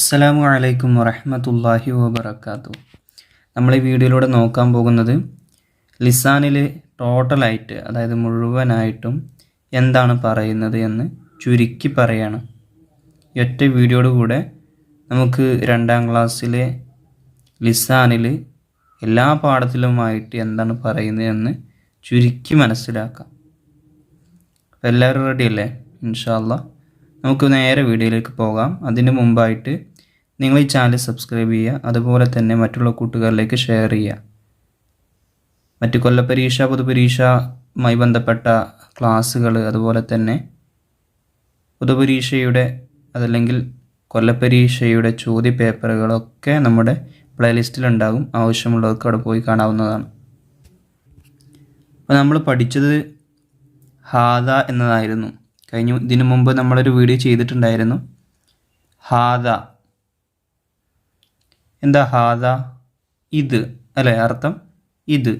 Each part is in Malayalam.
അസ്സലാമു അലൈക്കും വറഹ്മത്തുള്ളാഹി വബറകാതുഹു. നമ്മൾ ഈ വീഡിയോയിലൂടെ നോക്കാൻ പോകുന്നത് ലിസാനിൽ ടോട്ടലായിട്ട്, അതായത് മുഴുവനായിട്ടും എന്താണ് പറയുന്നത് എന്ന് ചുരുക്കി പറയാണ്. ഈ ഒറ്റ വീഡിയോയുടെ കൂടെ നമുക്ക് 2ാം ക്ലാസ്സിലെ ലിസാനിൽ എല്ലാ പാഠത്തിലുമായിട്ട് എന്താണ് പറയുന്നത് എന്ന് ചുരുക്കി മനസ്സിലാക്കാം. അപ്പോൾ എല്ലാവരും റെഡിയല്ലേ? ഇൻഷാ അല്ലാഹ് നമുക്ക് നേരെ വീഡിയോയിലേക്ക് പോകാം. അതിന് മുമ്പായിട്ട് നിങ്ങൾ ഈ ചാനൽ സബ്സ്ക്രൈബ് ചെയ്യുക, അതുപോലെ മറ്റുള്ള കൂട്ടുകാരിലേക്ക് ഷെയർ ചെയ്യുക. മറ്റ് കൊല്ലപ്പരീക്ഷ, പൊതുപരീക്ഷയുമായി ബന്ധപ്പെട്ട ക്ലാസ്സുകൾ, അതുപോലെ തന്നെ പൊതുപരീക്ഷയുടെ അതല്ലെങ്കിൽ കൊല്ലപ്പരീക്ഷയുടെ ചോദ്യപേപ്പറുകളൊക്കെ നമ്മുടെ പ്ലേലിസ്റ്റിലുണ്ടാകും. ആവശ്യമുള്ളവർക്ക് അവിടെ പോയി കാണാവുന്നതാണ്. അപ്പോൾ നമ്മൾ പഠിച്ചത് ഹാദ എന്നതായിരുന്നു. ഇതിനു മുമ്പ് നമ്മളൊരു വീഡിയോ ചെയ്തിട്ടുണ്ടായിരുന്നു. ഹാദ എന്താ? ഹാദ ഇത് അല്ലേ? അർത്ഥം ഇത്.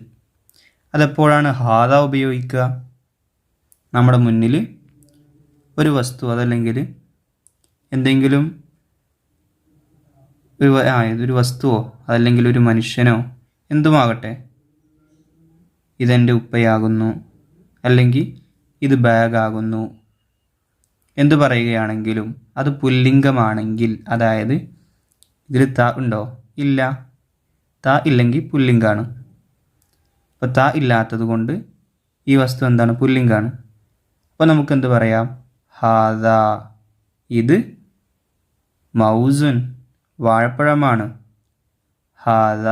അതെപ്പോഴാണ് ഹാദ ഉപയോഗിക്കുക? നമ്മുടെ മുന്നിൽ ഒരു വസ്തു, അതല്ലെങ്കിൽ എന്തെങ്കിലും ഇതൊരു വസ്തുവോ അതല്ലെങ്കിൽ ഒരു മനുഷ്യനോ എന്തുമാകട്ടെ, ഇതെൻ്റെ ഉപ്പയാകുന്നു, അല്ലെങ്കിൽ ഇത് ബാഗാകുന്നു എന്തു പറയുകയാണെങ്കിലും അത് പുല്ലിംഗമാണെങ്കിൽ, അതായത് ഇതിൽ ത ഉണ്ടോ? ഇല്ല. ത ഇല്ലെങ്കിൽ പുല്ലിംഗാണ്. അപ്പോൾ ത ഇല്ലാത്തത് കൊണ്ട് ഈ വസ്തു എന്താണ്? പുല്ലിംഗാണ്. അപ്പോൾ നമുക്കെന്ത് പറയാം? ഹാദ ഇത് മൗസുൻ വാഴപ്പഴമാണ്. ഹാദ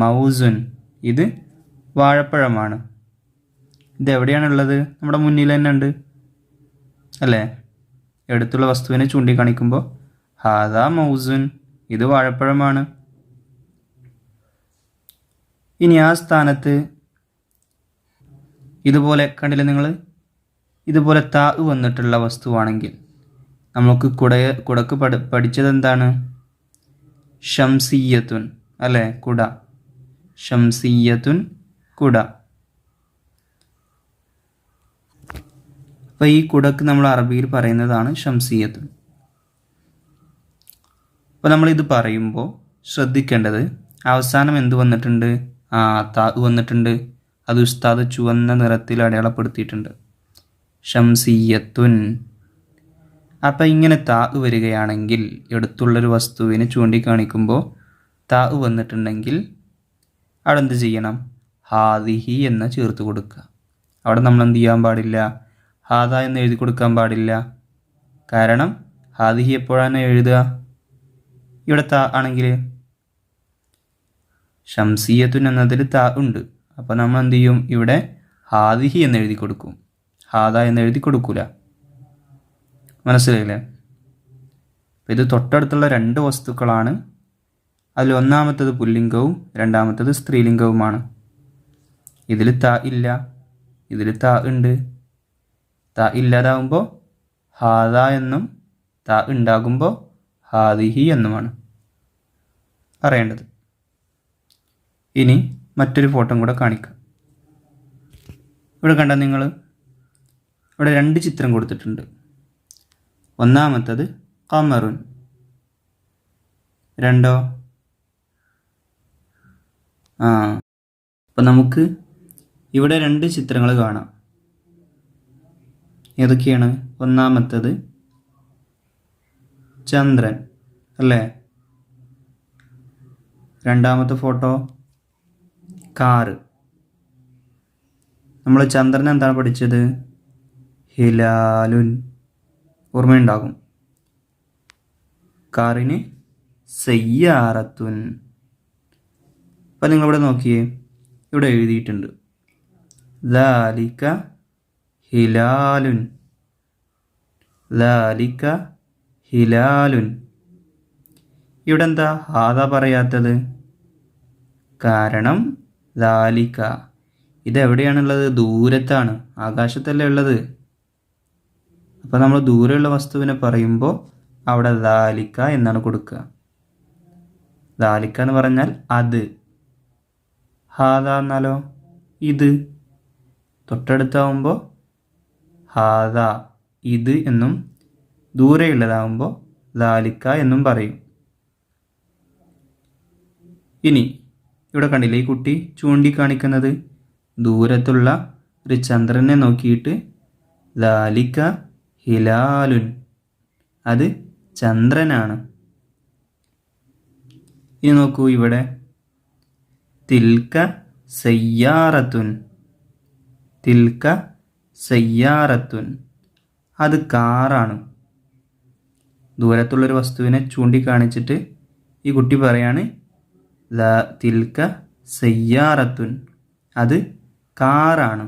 മൗസുൻ ഇത് വാഴപ്പഴമാണ്. ഇതെവിടെയാണുള്ളത്? നമ്മുടെ മുന്നിൽ തന്നെ ഉണ്ട് അല്ലേ? എടുത്തുള്ള വസ്തുവിനെ ചൂണ്ടിക്കാണിക്കുമ്പോൾ ഹാദ മൗസുൻ ഇത് വാഴപ്പഴമാണ്. ഇനി ആ സ്ഥാനത്ത് ഇതുപോലെ കണ്ടില്ലേ നിങ്ങൾ? ഇതുപോലെ താ വന്നിട്ടുള്ള വസ്തുവാണെങ്കിൽ നമുക്ക് കുടക്ക് പഠിച്ചത് എന്താണ്? ഷംസിയ്യത്തുൻ അല്ലേ? കുട. ഷംസിയ്യത്തുൻ കുട. അപ്പോൾ ഈ കുടക്ക് നമ്മൾ അറബിയിൽ പറയുന്നതാണ് ഷംസിയ്യത്തുൻ. അപ്പോൾ നമ്മളിത് പറയുമ്പോൾ ശ്രദ്ധിക്കേണ്ടത് അവസാനം എന്ത് വന്നിട്ടുണ്ട്? താ വന്നിട്ടുണ്ട്. അത് ഉസ്താദ് ചുവന്ന നിറത്തിൽ അടയാളപ്പെടുത്തിയിട്ടുണ്ട്. ഷംസിയ്യത്തുൻ. അപ്പം ഇങ്ങനെ താ വരികയാണെങ്കിൽ, എടുത്തുള്ളൊരു വസ്തുവിനെ ചൂണ്ടിക്കാണിക്കുമ്പോൾ താ വന്നിട്ടുണ്ടെങ്കിൽ അവിടെ എന്ത് ചെയ്യണം? ഹാദിഹി എന്ന് ചേർത്ത് കൊടുക്കുക. അവിടെ നമ്മൾ എന്ത് ചെയ്യാൻ പാടില്ല? ഹാദ എന്ന് എഴുതി കൊടുക്കാൻ പാടില്ല. കാരണം ഹാദിഹി എപ്പോഴാണ് എഴുതുക? ഇവിടെ താ ആണെങ്കിൽ ഷംസിയത്തുൻ എന്നതിൽ താ ഉണ്ട്. അപ്പോൾ നമ്മൾ എന്ത് ചെയ്യും? ഇവിടെ ഹാദിഹി എന്ന് എഴുതി കൊടുക്കും. ഹാദ എന്ന് എഴുതി കൊടുക്കൂല. മനസ്സിലായില്ലേ? അപ്പോൾ ഇത് തൊട്ടടുത്തുള്ള 2 വസ്തുക്കളാണ്. അതിൽ ഒന്നാമത്തത് പുല്ലിംഗവും രണ്ടാമത്തത് സ്ത്രീലിംഗവുമാണ്. ഇതിൽ താ ഇല്ല, ഇതിൽ താ ഉണ്ട്. താ ഇല്ലാതാവുമ്പോൾ ഹാദ എന്നും താ ഉണ്ടാകുമ്പോൾ ഹാദിഹി എന്നുമാണ് പറയേണ്ടത്. ഇനി മറ്റൊരു ഫോട്ടോ കൂടെ കാണിക്കാം. ഇവിടെ കണ്ട നിങ്ങൾ, ഇവിടെ 2 ചിത്രം കൊടുത്തിട്ടുണ്ട്. ഒന്നാമത്തത് ഖമറുൻ, രണ്ടോ അപ്പം നമുക്ക് ഇവിടെ 2 ചിത്രങ്ങൾ കാണാം. ഏതൊക്കെയാണ്? ഒന്നാമത്തത് ചന്ദ്രൻ അല്ലേ? രണ്ടാമത്തെ ഫോട്ടോ കാറ്. നമ്മൾ ചന്ദ്രൻ എന്താണ് പഠിച്ചത്? ഹിലാലുൻ. ഓർമ്മയുണ്ടാകും. കാറിന് സയ്യാറത്തുൻ. അപ്പം നിങ്ങളിവിടെ നോക്കിയേ, ഇവിടെ എഴുതിയിട്ടുണ്ട് ദാലിക ഹിലാലുൻ. ദാലിക ഹിലാലുൻ. ഇവിടെ എന്താ ഹാദ പറയാത്തത്? കാരണം ദാലിക ഇതെവിടെയാണുള്ളത്? ദൂരത്താണ്, ആകാശത്തല്ലേ ഉള്ളത്. അപ്പോൾ നമ്മൾ ദൂരെയുള്ള വസ്തുവിനെ പറയുമ്പോൾ അവിടെ ദാലിക എന്നാണ് കൊടുക്കുക. ദാലിക എന്ന് പറഞ്ഞാൽ അത്. ഹാദ എന്നാലോ? ഇത്. തൊട്ടടുത്താവുമ്പോൾ ഹാദ ഇത് എന്നും, ദൂരെയുള്ളതാകുമ്പോൾ ദാലിക്ക എന്നും പറയും. ഇനി ഇവിടെ കണ്ടില്ലേ ഈ കുട്ടി ചൂണ്ടിക്കാണിക്കുന്നത് ദൂരത്തുള്ള ഒരു ചന്ദ്രനെ നോക്കിയിട്ട് ദാലിക്ക ഹിലാലുൻ, അത് ചന്ദ്രനാണ്. ഇനി നോക്കൂ ഇവിടെ തിൽക്ക സയ്യാറത്തുൻ, തിൽക്ക സയ്യാറത്തുൻ, അത് കാറാണ്. ദൂരത്തുള്ളൊരു വസ്തുവിനെ ചൂണ്ടിക്കാണിച്ചിട്ട് ഈ കുട്ടി പറയാണ് തിൽക്ക സയ്യാറത്തുൻ, അത് കാറാണ്.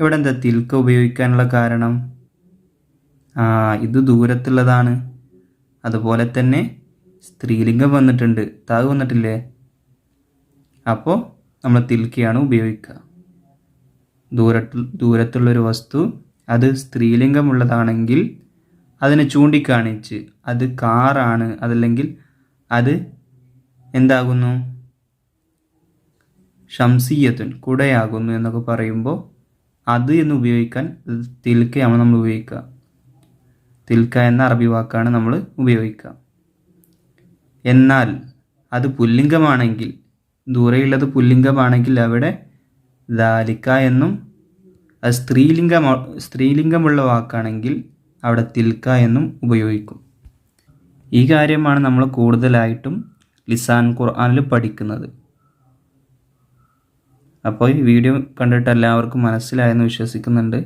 ഇവിടെ എന്താ തിൽക്ക ഉപയോഗിക്കാനുള്ള കാരണം? ഇത് ദൂരത്തുള്ളതാണ്. അതുപോലെ തന്നെ സ്ത്രീലിംഗം വന്നിട്ടുണ്ട്, താവ് വന്നിട്ടില്ലേ? അപ്പോൾ നമ്മൾ തിൽക്കയാണ് ഉപയോഗിക്കുക. ദൂരത്തുള്ളൊരു വസ്തു അത് സ്ത്രീലിംഗമുള്ളതാണെങ്കിൽ അതിനെ ചൂണ്ടിക്കാണിച്ച് അത് കാറാണ്, അതല്ലെങ്കിൽ അത് എന്താകുന്നു, ഷംസിയത്തുൻ, കുടയാകുന്നു എന്നൊക്കെ പറയുമ്പോൾ അത് എന്ന് ഉപയോഗിക്കാൻ തിൽക്കയാണ് നമ്മൾ ഉപയോഗിക്കുക. തിൽക്ക എന്ന അറബി വാക്കാണ് നമ്മൾ ഉപയോഗിക്കുക. എന്നാൽ അത് പുല്ലിംഗമാണെങ്കിൽ, ദൂരെയുള്ളത് പുല്ലിംഗമാണെങ്കിൽ അവിടെ ദാലിക്ക എന്നും, അത് സ്ത്രീലിംഗമുള്ള വാക്കാണെങ്കിൽ അവിടെ തിൽക്ക എന്നും ഉപയോഗിക്കും. ഈ കാര്യമാണ് നമ്മൾ കൂടുതലായിട്ടും ലിസാൻ ഖുർആനിൽ പഠിക്കുന്നത്. അപ്പോൾ ഈ വീഡിയോ കണ്ടിട്ട് എല്ലാവർക്കും മനസ്സിലായെന്ന് വിശ്വസിക്കുന്നുണ്ട്.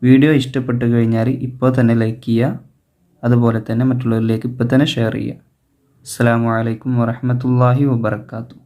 വീഡിയോ ഇഷ്ടപ്പെട്ട് കഴിഞ്ഞാൽ ഇപ്പോൾ തന്നെ ലൈക്ക് ചെയ്യുക, അതുപോലെ തന്നെ മറ്റുള്ളവരിലേക്ക് ഇപ്പോൾ തന്നെ ഷെയർ ചെയ്യുക. അസ്സലാമു അലൈക്കും വറഹ്മത്തുള്ളാഹി വബറകാതുഹു.